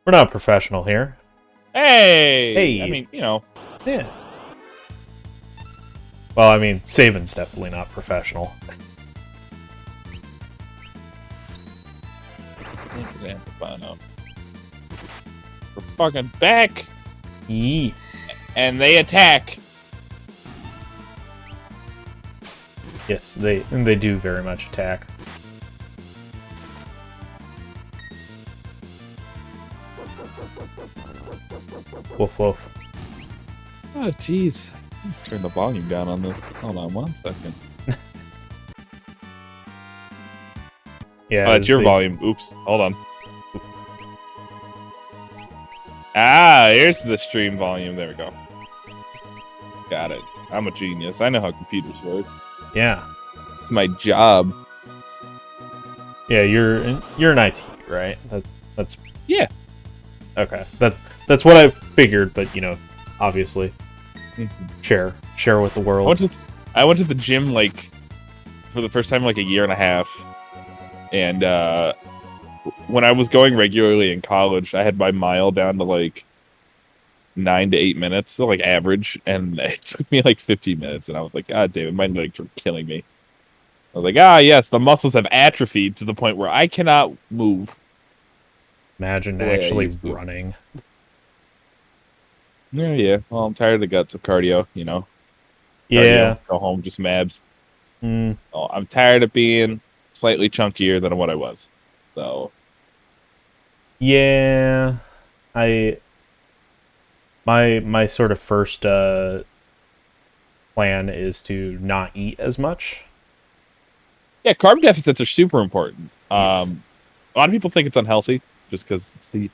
We're not professional here. Hey! I Hey. mean, Yeah. Well, I mean, Sabin's definitely not professional. We're fucking back, Yee. and they attack. Yes, they do very much attack. Woof woof. Oh, jeez. Turn the volume down on this. Hold on 1 second. Yeah, Oh, that's your volume. Oops. Hold on. Ah, here's the stream volume. There we go. Got it. I'm a genius. I know how computers work. Yeah. It's my job. Yeah, you're an IT, right? That's Yeah. okay. That's what I figured, but obviously, share with the world. I went to the gym like for the first time like a year and a half, and when I was going regularly in college, I had my mile down to like 9 to 8 minutes, so like average, and it took me like 15 minutes, and I was like, God damn it, my legs were killing me. I was like, yes, the muscles have atrophied to the point where I cannot move. Imagine actually running. Yeah. Well, I'm tired of the guts of cardio, Yeah. Cardio, go home, just mabs. Mm. Oh, I'm tired of being slightly chunkier than what I was. So. Yeah. My sort of first plan is to not eat as much. Yeah, carb deficits are super important. Yes. A lot of people think it's unhealthy just because it's the.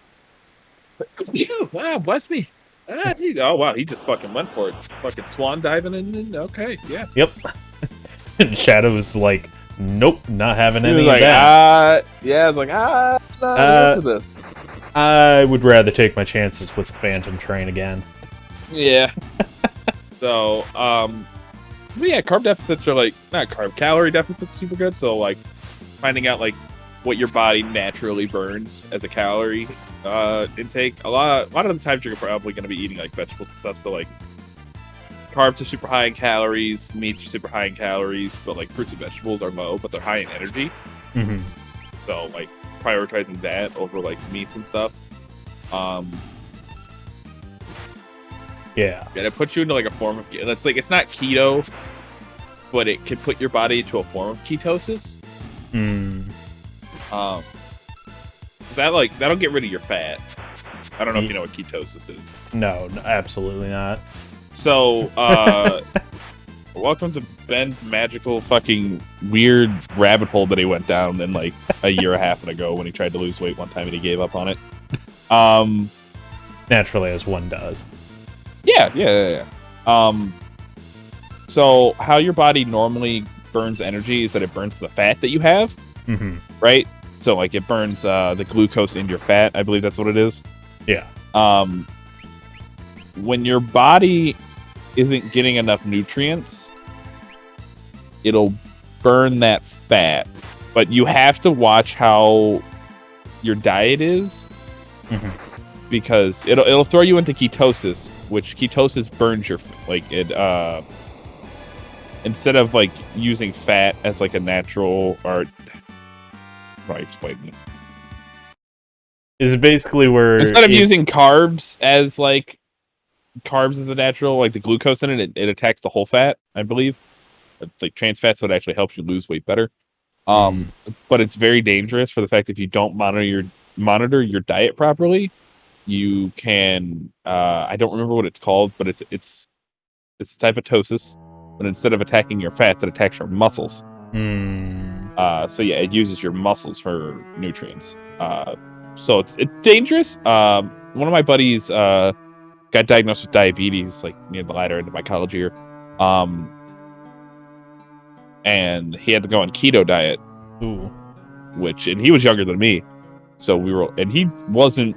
Wow, bless me. Oh wow, he just fucking went for it. Fucking swan diving in. Okay, yeah. Yep. And Shadow was like, "Nope, not having any of that." Yeah, I was like, not into this. I would rather take my chances with the Phantom Train again. Yeah. So, but yeah, carb deficits are like calorie deficits super good. So like finding out like what your body naturally burns as a calorie intake. A lot of the times you're probably going to be eating like vegetables and stuff. So like carbs are super high in calories, meats are super high in calories, but like fruits and vegetables are low, but they're high in energy. Mm-hmm. So like prioritizing that over like meats and stuff. Yeah. And it puts you into like a form of it's like it's not keto, but it can put your body into a form of ketosis. That'll get rid of your fat. I don't know if you know what ketosis is. No, absolutely not. So, welcome to Ben's magical fucking weird rabbit hole that he went down in like a year and a half ago when he tried to lose weight one time and he gave up on it. Naturally, as one does. Yeah. So how your body normally burns energy is that it burns the fat that you have, right? So like it burns the glucose in your fat. I believe that's what it is. Yeah. When your body isn't getting enough nutrients, it'll burn that fat. But you have to watch how your diet is, because it'll throw you into ketosis, which ketosis burns your instead of like using fat as like a natural or how do I explain this? Is it basically where instead of using carbs as a natural, like the glucose in it attacks the whole fat, I believe. It's like trans fat, so it actually helps you lose weight better. But it's very dangerous for the fact if you don't monitor your diet properly, you can I don't remember what it's called, but it's a type of ptosis, but instead of attacking your fats, it attacks your muscles. So yeah, it uses your muscles for nutrients. So it's dangerous. One of my buddies got diagnosed with diabetes like near the latter end of my college year. And he had to go on keto diet. Ooh. And he was younger than me. So and he wasn't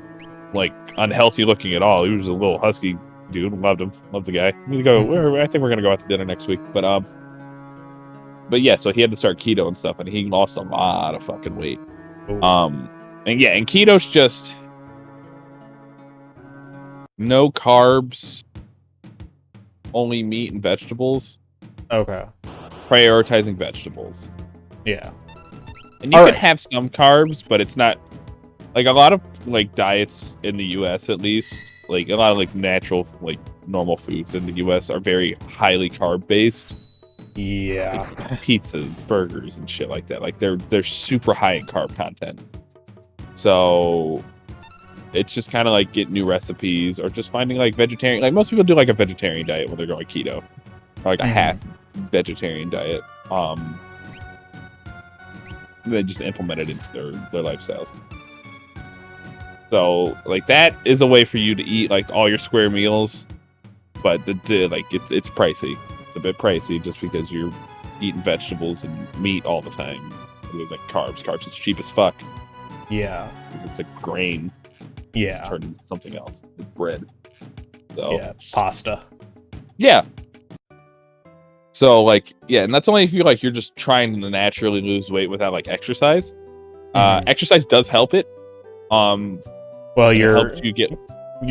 like unhealthy looking at all. He was a little husky dude. Loved him. Loved the guy. I think we're gonna go out to dinner next week. But yeah, so he had to start keto and stuff, and he lost a lot of fucking weight. Ooh. And keto's just no carbs, only meat and vegetables. Okay. Prioritizing vegetables. Yeah. And you can have some carbs, but it's not like a lot of like diets in the US at least, like a lot of like natural, like normal foods in the US are very highly carb based. Yeah. Like pizzas, burgers, and shit like that. Like they're super high in carb content. So it's just kind of like get new recipes or just finding like vegetarian. Like most people do like a vegetarian diet when they're going keto, or like a half vegetarian diet. They just implement it into their lifestyles. So like that is a way for you to eat like all your square meals, but like it's pricey. It's a bit pricey just because you're eating vegetables and meat all the time. With like carbs is cheap as fuck. Yeah. It's a grain. Yeah. It's turned into something else. It's bread. So yeah, pasta. Yeah. So like and that's only if you like you're just trying to naturally lose weight without like exercise. Exercise does help it. Well, you're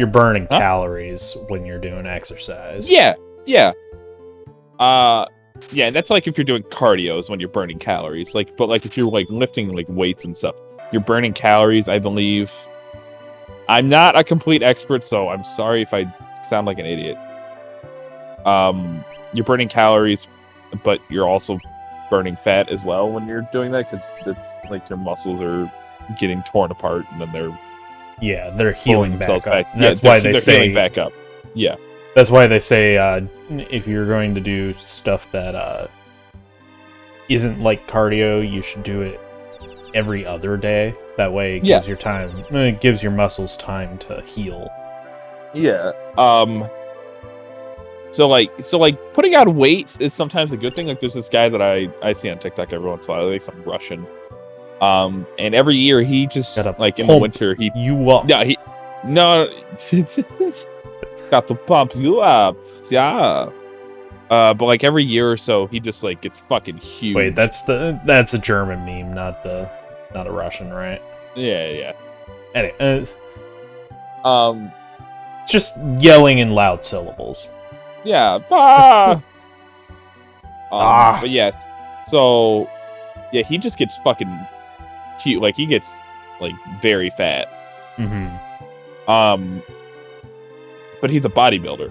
burning calories when you're doing exercise. Yeah. Yeah, that's like if you're doing cardio is when you're burning calories. Like, but like if you're like lifting like weights and stuff, you're burning calories, I believe. I'm not a complete expert, so I'm sorry if I sound like an idiot. You're burning calories, but you're also burning fat as well when you're doing that because it's like your muscles are getting torn apart and then they're healing back up. Yeah, that's why they say healing back up. Yeah. That's why they say if you're going to do stuff that isn't like cardio, you should do it every other day. That way it gives it gives your muscles time to heal. Yeah. So putting on weight is sometimes a good thing. Like there's this guy that I see on TikTok every once in a while, like some Russian. And every year he just like in the winter he got to pump you up, yeah. But like every year or so, he just like gets fucking huge. Wait, that's a German meme, not a Russian, right? Yeah. Anyway, just yelling in loud syllables. Yeah. But yeah, so yeah, he just gets fucking cute. Like he gets like very fat. But he's a bodybuilder.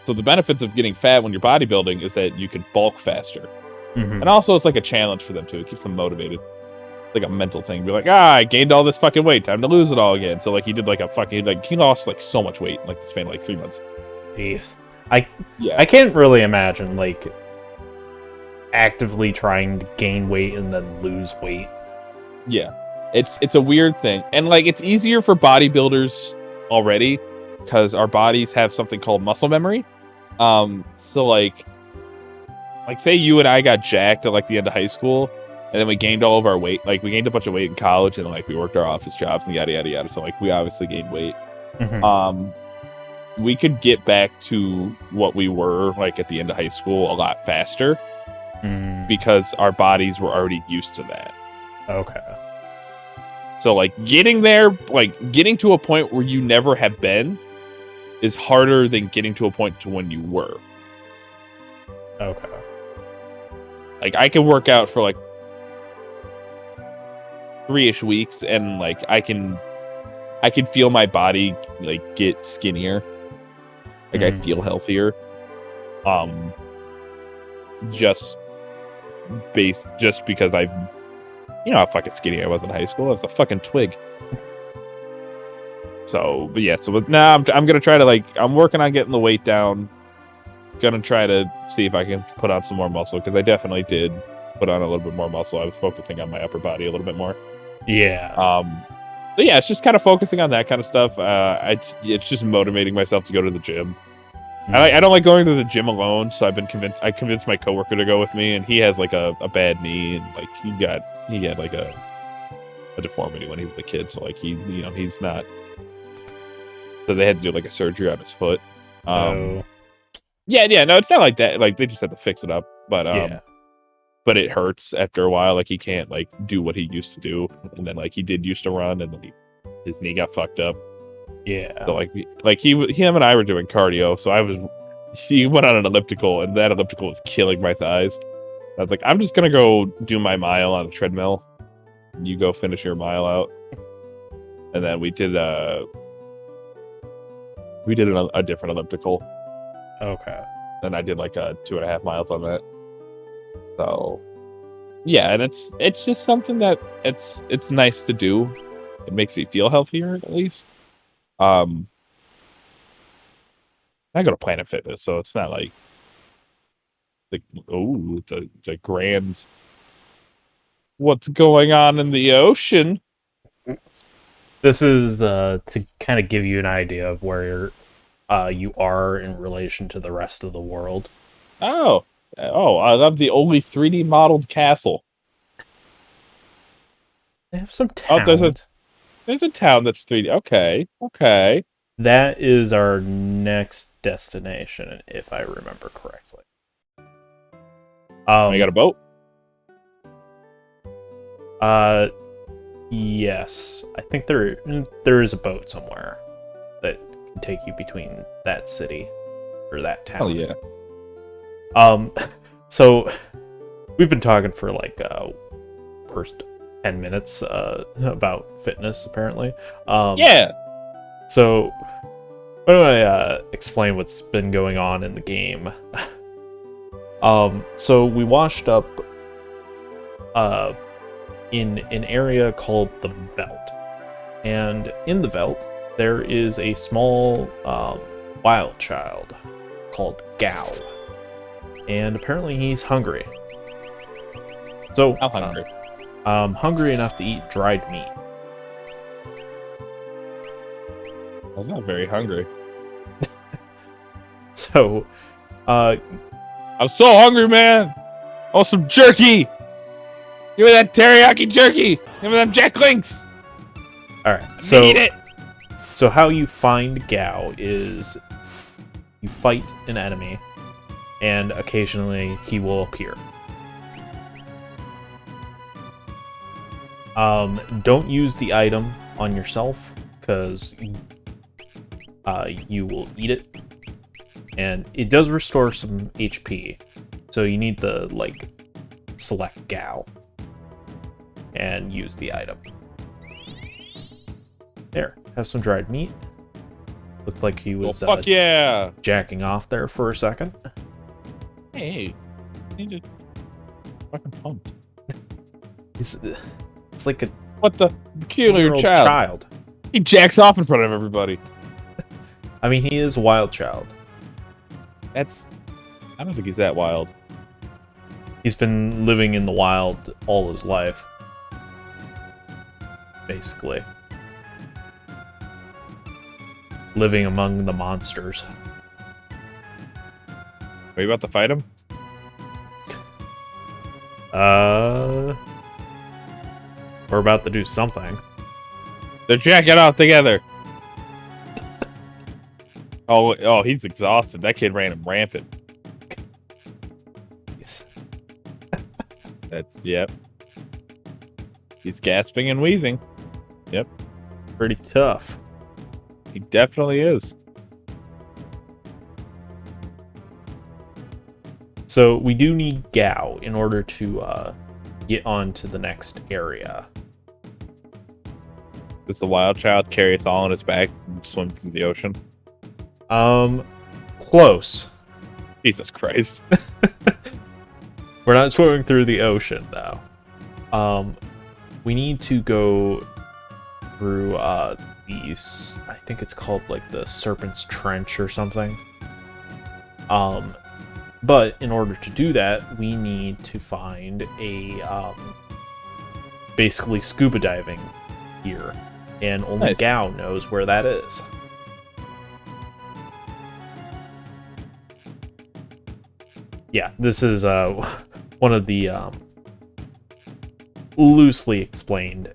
So the benefits of getting fat when you're bodybuilding is that you can bulk faster. And also it's like a challenge for them too. It keeps them motivated. Like a mental thing. Be like, I gained all this fucking weight. Time to lose it all again. So like he did like a fucking he lost like so much weight in like the span of like 3 months. Jeez. I can't really imagine like actively trying to gain weight and then lose weight. Yeah. It's a weird thing. And like it's easier for bodybuilders already because our bodies have something called muscle memory. So like say you and I got jacked at like the end of high school and then we gained all of our weight. Like we gained a bunch of weight in college and like we worked our office jobs and yada yada yada. So like we obviously gained weight. We could get back to what we were like at the end of high school a lot faster because our bodies were already used to that. Okay. So like getting there, like getting to a point where you never have been is harder than getting to a point to when you were. Okay. Like I can work out for like 3-ish weeks and like I can feel my body like get skinnier. Like I feel healthier. Just because I've how fucking skinny I was in high school. I was a fucking twig. So, but yeah, so now I'm gonna try to I'm working on getting the weight down. Gonna try to see if I can put on some more muscle because I definitely did put on a little bit more muscle. I was focusing on my upper body a little bit more. Yeah. But yeah, it's just kind of focusing on that kind of stuff. It's just motivating myself to go to the gym. I don't like going to the gym alone, so I convinced my coworker to go with me, and he has like a bad knee, and like he had like a deformity when he was a kid, so like he's not. So they had to do like a surgery on his foot. No, it's not like that. Like they just had to fix it up, but it hurts after a while. Like he can't like do what he used to do, and then like he did used to run, and then his knee got fucked up. Yeah. So like him and I were doing cardio, so he went on an elliptical, and that elliptical was killing my thighs. I was like, I'm just gonna go do my mile on a treadmill. And you go finish your mile out. And then we did a different elliptical. Okay. And I did like 2.5 miles on that. So yeah, and it's just something that it's nice to do. It makes me feel healthier at least. I go to Planet Fitness, so it's not like it's a grand what's going on in the ocean. This is to kind of give you an idea of where you are in relation to the rest of the world. Oh, I love the only 3D modeled castle. They have some talent. Oh, there's a town that's 3D. Okay. That is our next destination, if I remember correctly. You got a boat? Yes. I think there is a boat somewhere that can take you between that city or that town. Oh yeah. So we've been talking for like first 10 minutes about fitness apparently. Yeah. So why don't I explain what's been going on in the game? So we washed up in an area called the Veldt. And in the Veldt, there is a small wild child called Gao. And apparently he's hungry. So, How hungry? Hungry enough to eat dried meat. I was not very hungry. So, I'm so hungry, man. Oh, some jerky. Give me that teriyaki jerky. Give me them Jack Links. All right. So, eat it. So how you find Gao is you fight an enemy, and occasionally he will appear. Don't use the item on yourself because you will eat it, and it does restore some HP. So you need to select Gao and use the item. There, have some dried meat. Looked like he was fuck yeah, jacking off there for a second. Hey, you need to fucking pumped. It's like a what the peculiar child. He jacks off in front of everybody. I mean, he is a wild child. I don't think he's that wild. He's been living in the wild all his life, basically. Living among the monsters. Are you about to fight him? We're about to do something. They're jacking off together. Oh, he's exhausted. That kid ran him rampant. Yep. He's gasping and wheezing. Yep. Pretty tough. He definitely is. So we do need Gao in order to get on to the next area. Does the wild child carry us all on his back and swim through the ocean? Close. Jesus Christ. We're not swimming through the ocean, though. We need to go through these. I think it's called the Serpent's Trench or something. But in order to do that, we need to find a basically scuba diving gear, and only Nice. Gao knows where that is. Yeah, this is one of the loosely explained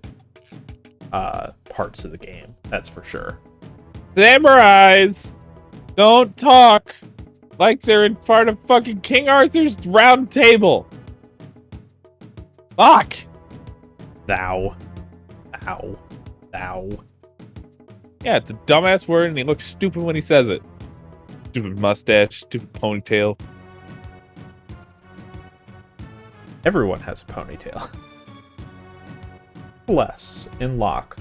parts of the game, that's for sure. Samurais don't talk like they're in front of fucking King Arthur's round table. Fuck. Thou. Yeah, it's a dumbass word, and he looks stupid when he says it. Stupid mustache, stupid ponytail. Everyone has a ponytail. Less in Locke.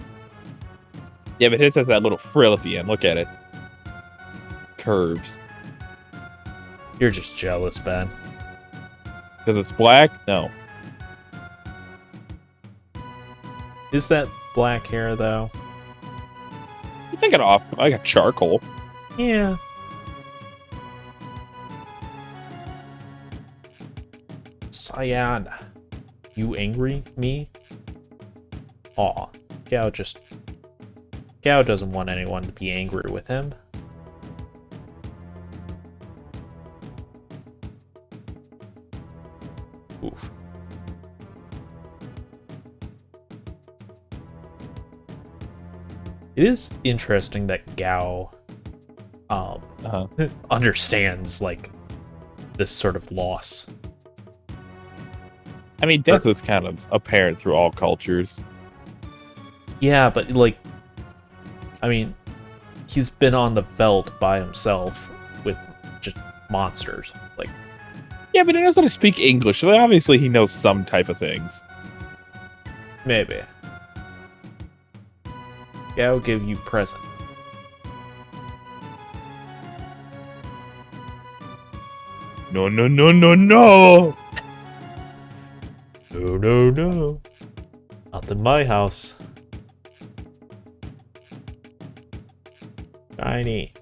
Yeah, but his has that little frill at the end. Look at it. Curves. You're just jealous, Ben. Because it's black? No. Is that black hair, though? You take it off like a charcoal. Yeah. Cyan. You angry, me? Aw. Gao doesn't want anyone to be angry with him. Oof. It is interesting that Gao understands like this sort of loss. I mean, death is kind of apparent through all cultures. Yeah, but like, I mean, he's been on the veldt by himself with just monsters. Like, yeah, but he knows how to speak English, so obviously he knows some type of things. maybe. Gao give you present. No, no, no, no, no! No, no, no. Not in my house. Shiny.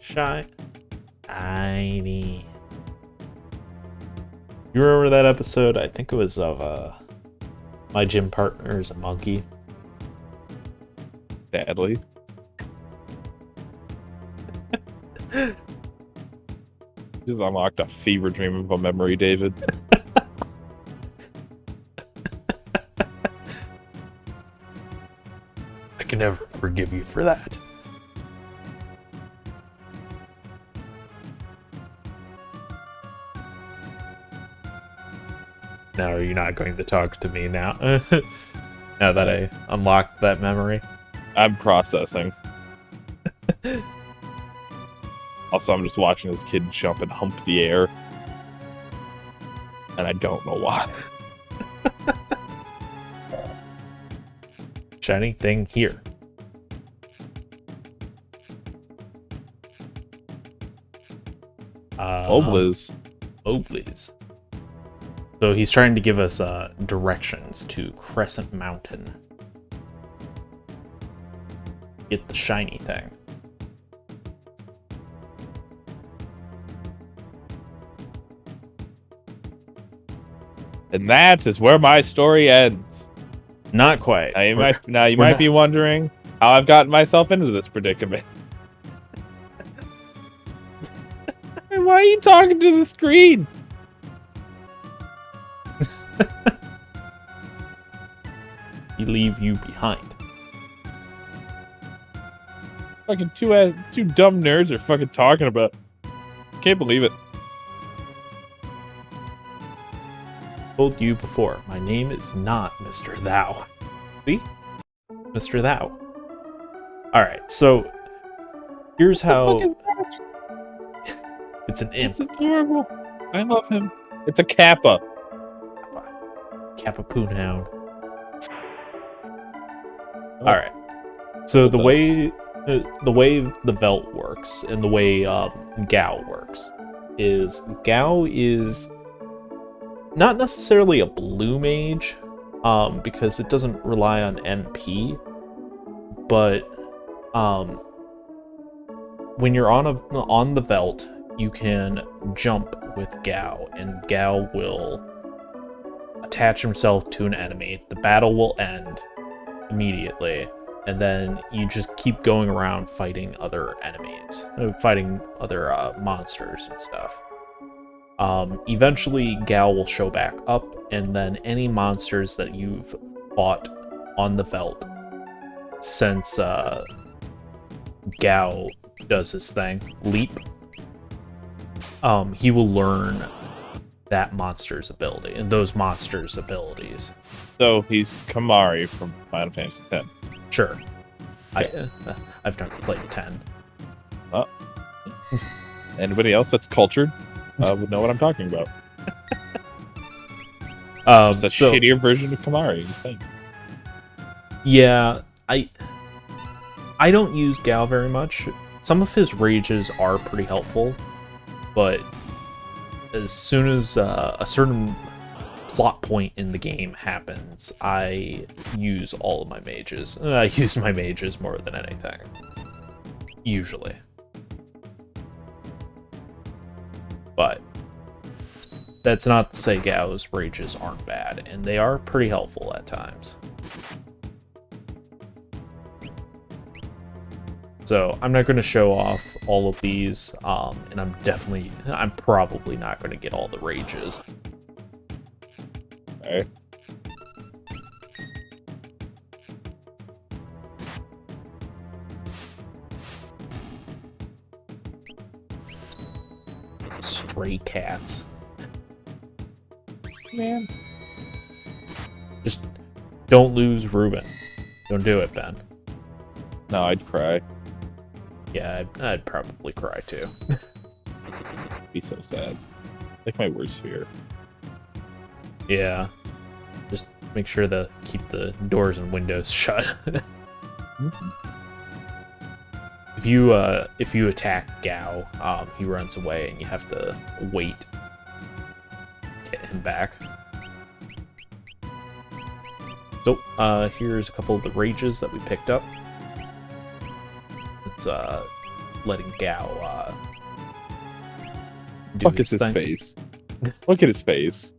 You remember that episode? I think it was of my gym partner is a monkey. Sadly. Just unlocked a fever dream of a memory, David. I can never forgive you for that. Now are you not going to talk to me now? Now that I unlocked that memory? I'm processing. Also, I'm just watching this kid jump and hump the air. And I don't know why. Shiny thing here. Oblis. Oblis. So he's trying to give us directions to Crescent Mountain. Get the shiny thing. And that is where my story ends. Not quite. Now you might be wondering how I've gotten myself into this predicament. And why are you talking to the screen? We leave you behind. Fucking two dumb nerds are fucking talking about. Can't believe it. Told you before, my name is not Mr. Thou. See? Mr. Thou. Alright, so here's how. What the fuck is that? It's an imp. It's adorable. I love him. It's a Kappa. Kappa Poon Hound. Alright. So the way the Veldt works and the way Gao works is Gao is not necessarily a blue mage, because it doesn't rely on MP, but when you're on the Veldt, you can jump with Gao, and Gao will attach himself to an enemy. The battle will end immediately, and then you just keep going around fighting other enemies, fighting other monsters and stuff. Eventually, Gao will show back up, and then any monsters that you've fought on the Veldt, since Gao does his thing, leap, he will learn that monster's ability, and those monsters' abilities. So he's Kamari from Final Fantasy X. Sure. I've never played 10. Oh. Anybody else that's cultured would know what I'm talking about. It's a shittier version of Kamari. Yeah, I don't use Gao very much. Some of his rages are pretty helpful, but as soon as a certain plot point in the game happens, I use all of my mages. I use my mages more than anything. Usually. But that's not to say Gao's rages aren't bad, and they are pretty helpful at times. So I'm not going to show off all of these, and I'm probably not going to get all the rages. Okay. Stray cats. Man. Just don't lose Ruben. Don't do it, Ben. No, I'd cry. Yeah, I'd probably cry too. Be so sad. Like my worst fear. Yeah. Just make sure to keep the doors and windows shut. If you attack Gao, he runs away and you have to wait to get him back. So, here's a couple of the rages that we picked up. It's letting Gao do Fuck is his face. Look at his face.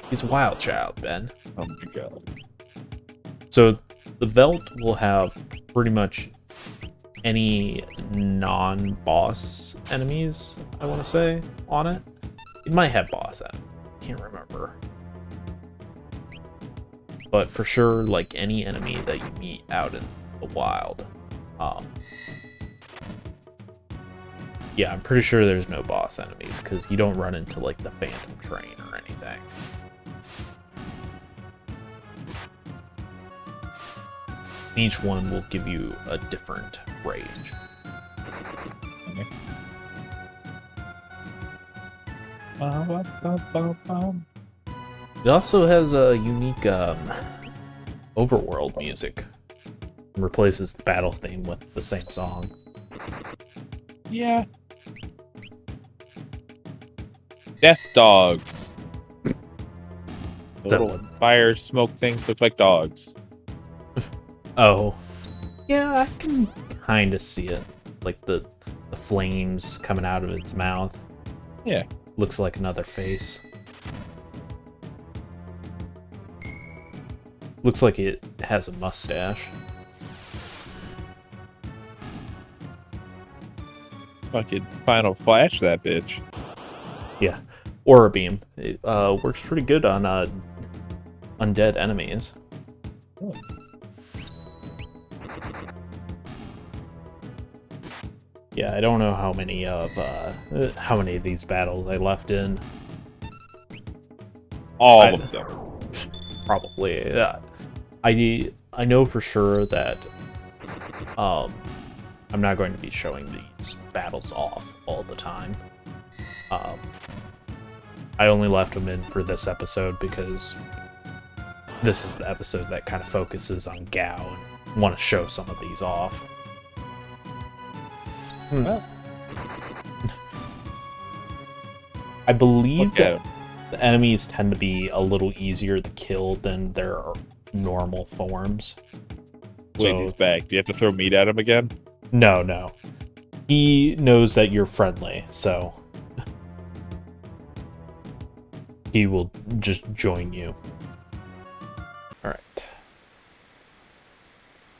He's a wild child, Ben. Oh my god. So the Velt will have pretty much any non-boss enemies, I want to say, on it. It might have boss enemies. Can't remember. But for sure, like any enemy that you meet out in the wild. Yeah, I'm pretty sure there's no boss enemies, because you don't run into, like, the Phantom Train or anything. Each one will give you a different rage. Okay. It also has a unique overworld music. It replaces the battle theme with the same song. Yeah. Death dogs. The little fire smoke things look like dogs. Oh. Yeah, I can kind of see it. Like the flames coming out of its mouth. Yeah. Looks like another face. Looks like it has a mustache. Fucking Final Flash that bitch. Yeah. Aura Beam. It works pretty good on undead enemies. Oh. Yeah, I don't know how many of these battles I left in. All of them. Probably. I know for sure that I'm not going to be showing these battles off all the time. I only left them in for this episode because this is the episode that kind of focuses on Gao and want to show some of these off. Well. I believe that the enemies tend to be a little easier to kill than their normal forms. Wait, he's back. Do you have to throw meat at him again? No. He knows that you're friendly, so he will just join you. Alright.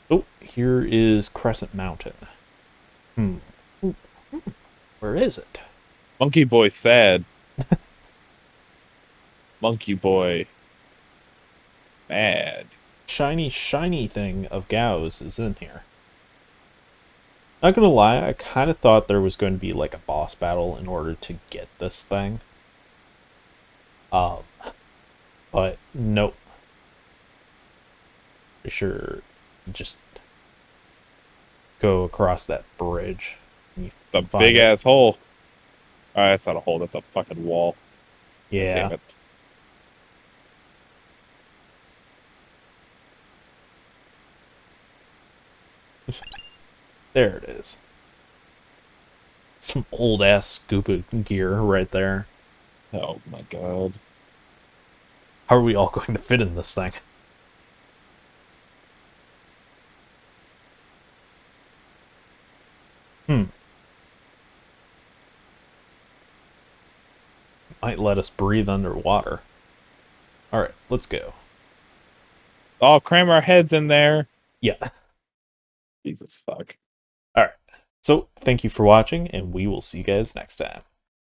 Oh, here is Crescent Mountain. Where is it? Monkey Boy sad. Monkey Boy mad. Shiny thing of Gao's is in here. Not gonna lie, I kind of thought there was going to be like a boss battle in order to get this thing. But nope. For sure, just go across that bridge. You The can find big it. ass hole. That's not a hole. That's a fucking wall. Yeah. Damn it. There it is. Some old ass scuba gear right there. Oh my god. How are we all going to fit in this thing? Might let us breathe underwater. Alright, let's go. Oh, cram our heads in there. Yeah. Jesus fuck. Alright. So, thank you for watching, and we will see you guys next time.